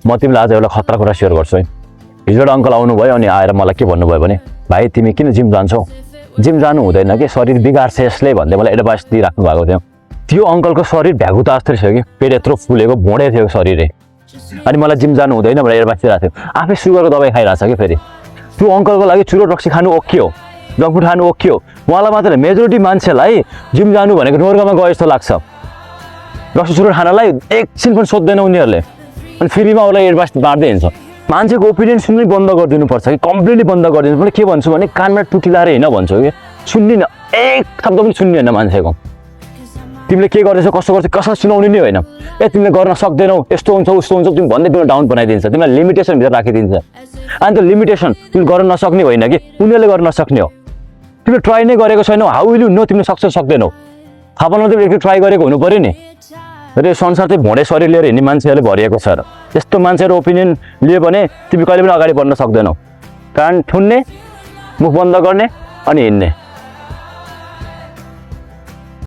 म तिमीलाई आज एउटा खतरा कुरा सेयर गर्छु है। हिजो एउटा अङ्कल आउनुभयो अनि आएर मलाई के भन्नुभयो भने भाइ तिमी किन जिम जान्छौ, जिम जानु हुँदैन कि शरीर बिगार्छ यसले भन्दै मलाई एडभाइस दिइराख्नु भएको थियो। त्यो अङ्कलको शरीर भ्यागुता जस्तो थियो कि पेट यत्रो फुलेको भोडे थियो शरीरै, अनि मलाई जिम जानु हुँदैन भनेर एडभाइस दिइरहेको थियो। आफै सुगरको दबाई खाइरहेछ कि फेरि। त्यो अङ्कलको लागि चुरोट रक्सी खानु ओके हो, जङ्क फुड खानु ओके हो, उहाँलाई मात्र मेजोरिटी मान्छेलाई जिम जानु भनेको नर्गमा गए जस्तो लाग्छ। रक्सी चुरोट खानलाई एकछिन पनि सोध्दैन उनीहरूले, अनि फ्रीमा उसलाई एडभाइस बाँड्दै हिँड्छ। मान्छेको ओपिनियन सुन्नै बन्द गरिदिनुपर्छ कि कम्प्लिटली बन्द गरिदिनु। मैले के भन्छु भने कानमा टुटिलाएर होइन भन्छु कि सुन्दिनँ, एक शब्द पनि सुन्ने होइन मान्छेको। तिमीले के गर्दैछौ, कसो गर्छौ, कसरी सुनाउने नै होइन। तिमीले गर्न सक्दैनौ, यस्तो हुन्छ उस्तो हुन्छ तिमी भन्दै तिमीलाई डाउन बनाइदिन्छ, तिमीलाई लिमिटेसनभित्र राखिदिन्छ। अनि त्यो लिमिटेसन तिमीले गर्न नसक्ने होइन कि उनीहरूले गर्न नसक्ने हो। तिमीले ट्राई नै गरेको छैनौ, हाउ विल यु नो तिमीले सक्छौ सक्दैनौ। थाहा पाउनु तिमीले एकचोटि ट्राई गरेको हुनु पऱ्यो नि। र यो संसार चाहिँ भोडे शरीर लिएर हिँड्ने मान्छेहरूले भरिएको छ र यस्तो मान्छेहरू ओपिनियन लियो भने तिमी कहिले पनि अगाडि बढ्न सक्दैनौ। कान ठुन्ने, मुख बन्द गर्ने अनि हिँड्ने।